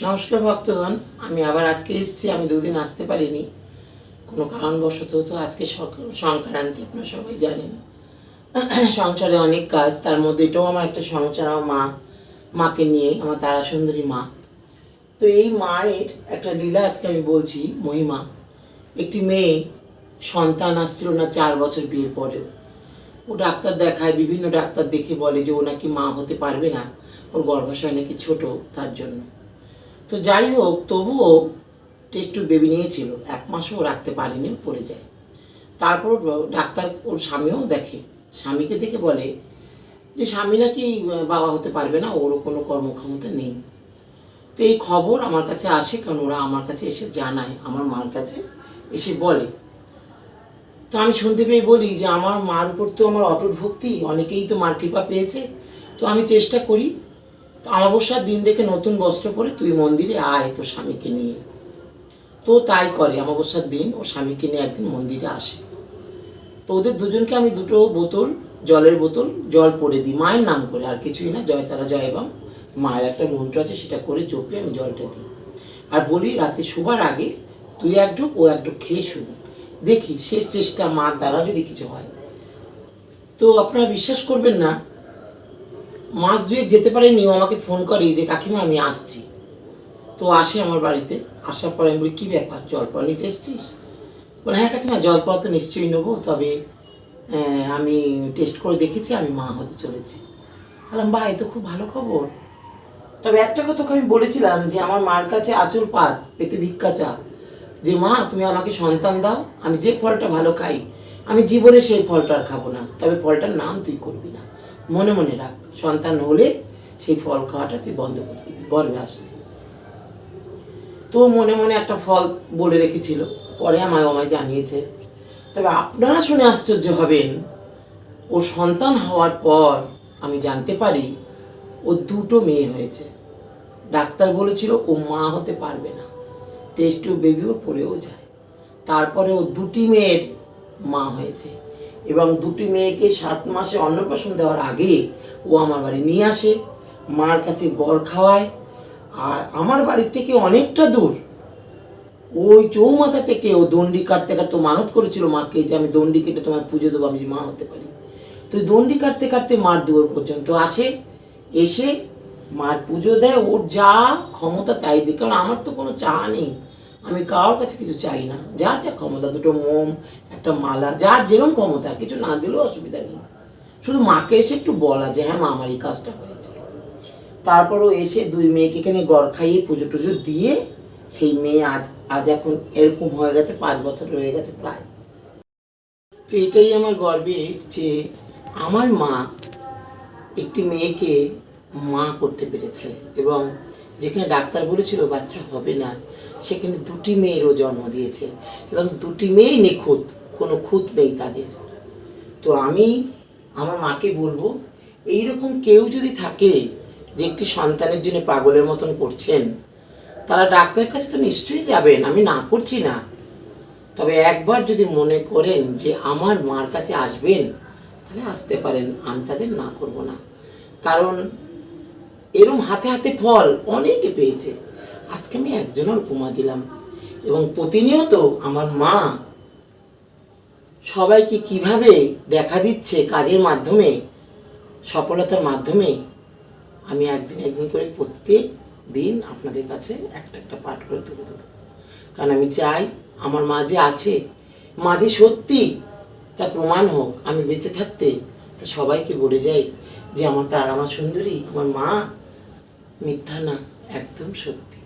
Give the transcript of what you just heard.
নমস্কার ভক্তগণ, আমি আবার আজকে এসেছি। আমি দুদিন আসতে পারিনি কোনো কারণবশত। তো আজকে সংক্রান্তি, আপনারা সবাই জানেন সংসারে অনেক কাজ, তার মধ্যে এটাও আমার একটা সংসার। আমার মাকে নিয়ে, আমার তারা সুন্দরী মা। তো এই মায়ের একটা লীলা আজকে আমি বলছি, মহিমা। একটি মেয়ে সন্তান আসছিল না 4 বছর বিয়ের পরেও। ও ডাক্তার দেখায়, বিভিন্ন ডাক্তার দেখে বলে যে ও নাকি মা হতে পারবে না, ওর গর্ভাশয় নাকি ছোট, তার জন্য। তো যাই হোক, তবুও টেস্ট টু বেবি নিয়েছিল, 1 মাসও রাখতে পারেনি, পড়ে যায়। তারপর ডাক্তার ওর স্বামীও দেখে, স্বামীকে দেখে বলে যে স্বামী নাকি বাবা হতে পারবে না, ওরও কোনো কর্মক্ষমতা নেই। তো এই খবর আমার কাছে আসে, কারণ ওরা আমার কাছে এসে জানায়, আমার মার কাছে এসে বলে। তো আমি শুনতে পেয়ে বলি যে আমার মার উপর তো আমার অটুট ভক্তি, অনেকেই তো মার কৃপা পেয়েছে। তো আমি চেষ্টা করি, তো অমাবস্যার দিন দেখে নতুন বস্ত্র পরে তুই মন্দিরে আয় তোর স্বামীকে নিয়ে। তো তাই করে, অমাবস্যার দিন ওর স্বামীকে নিয়ে একদিন মন্দিরে আসে। তো ওদের দুজনকে আমি 2টো বোতল, জলের বোতল, জল পরে দিই মায়ের নাম করে, আর কিছুই না। জয় তারা জয় বাম, মায়ের একটা মন্ত্র আছে, সেটা করে জপে আমি জলটা দিই। আর বলি রাতে শোবার আগে তুই এক ঢোক, ও এক ঢোক খেয়ে শুনি, দেখি শেষ চেষ্টা মার দ্বারা যদি কিছু হয়। তো আপনারা বিশ্বাস করবেন না, মাস 2 যেতে পারেনি, ও আমাকে ফোন করে যে কাকিমা আমি আসছি। তো আসে আমার বাড়িতে। আসার পরে আমি বলি কী ব্যাপার, জল পড়া নিতে এসছিস? বলে হ্যাঁ কাকিমা, জল পড়া তো নিশ্চয়ই নেবো, তবে আমি টেস্ট করে দেখেছি, আমি মা হতে চলেছি। বললাম বাহ, এ তো খুব ভালো খবর। তবে একটা কথা আমি বলেছিলাম যে আমার মার কাছে আঁচল পাত পেতে ভিক্ষা চা, যে মা তুমি আমাকে সন্তান দাও, আমি যে ফলটা ভালো খাই আমি জীবনে সেই ফলটা আর খাবো না, তবে ফলটার নাম তুই করবি না, মনে মনে রাখ, সন্তান হলে সেই ফল খাওয়াটা তুই বন্ধ করে দিবি, গর্বে আসলে। তো মনে মনে একটা ফল বলে রেখেছিল, পরে আমায় জানিয়েছে। তবে আপনারা শুনে আশ্চর্য হবেন, ও সন্তান হওয়ার পর আমি জানতে পারি ও 2টো মেয়ে হয়েছে। ডাক্তার বলেছিল ও মা হতে পারবে না, টেস্ট টিউব বেবিও পড়েও যায়। তারপরে ও 2টি মেয়ের মা হয়েছে, এবং 2টি মেয়েকে 7 মাসে অন্নপ্রাশন দেওয়ার আগে ও আমার বাড়ি নিয়ে আসে, মার কাছে গড় খাওয়ায়। আর আমার বাড়ির থেকে অনেকটা দূর, ওই চৌমাথা থেকে ও দণ্ডি কাটতে কাটতে মানত করেছিল মাকে যে আমি দণ্ডি কেটে তোমার পুজো দেবো, আমি যে মা হতে পারি। তো দণ্ডি কাটতে কাটতে মার দুয়ার পর্যন্ত আসে, এসে মার পুজো দেয়, ওর যা ক্ষমতা তাই দিই, কারণ আমার তো কোনো চাওয়া নেই, আমি কারোর কাছে কিছু চাই না। যার যা ক্ষমতা, 2টো মোম, একটা মালা, যার যেরকম ক্ষমতা, কিছু না দিলেও অসুবিধা নেই, শুধু মাকে এসে একটু বলা যে হ্যাঁ মা আমার এই কাজটা হয়েছে। তারপরও এসে 2 মেয়েকে এখানে গড় খাইয়ে পুজো টুজো দিয়ে সেই মেয়ে আজ আজ এখন এরকম হয়ে গেছে, 5 বছর হয়ে গেছে প্রায়। তো এটাই আমার গর্বের যে আমার মা একটি মেয়েকে মা করতে পেরেছে, এবং যেখানে ডাক্তার বলেছিল বাচ্চা হবে না, সেখানে 2টি মেয়েরও জন্ম দিয়েছে, এবং 2টি মেয়েই নিখুঁত, কোনো খুঁত নেই তাদের। তো আমি আমার মাকে বলবো, এইরকম কেউ যদি থাকে যে একটি সন্তানের জন্য পাগলের মতন করছেন, তারা ডাক্তারের কাছে তো নিশ্চয়ই যাবেন, আমি না করছি না। তবে একবার যদি মনে করেন যে আমার মার কাছে আসবেন, তাহলে আসতে পারেন, আমি তাদের না করব না। কারণ এরম হাতে হাতে ফল অনেকে পেয়েছে, আজকে আমি একজনের উপমা দিলাম। এবং প্রতিনিয়ত আমার মা সবাইকে কিভাবে দেখা দিচ্ছে কাজের মাধ্যমে, সফলতার মাধ্যমে, আমি একদিন একদিন করে প্রত্যেক দিন আপনাদের কাছে একটা একটা পাঠ করে তুলে দেবো। কারণ আমি চাই আমার মা যে আছে, মা যে সত্যি, তা প্রমাণ হোক। আমি বেঁচে থাকতে তা সবাইকে বলে যাই যে আমার তারা মা সুন্দরী, আমার মা মিথ্যা না, একদম সত্যি।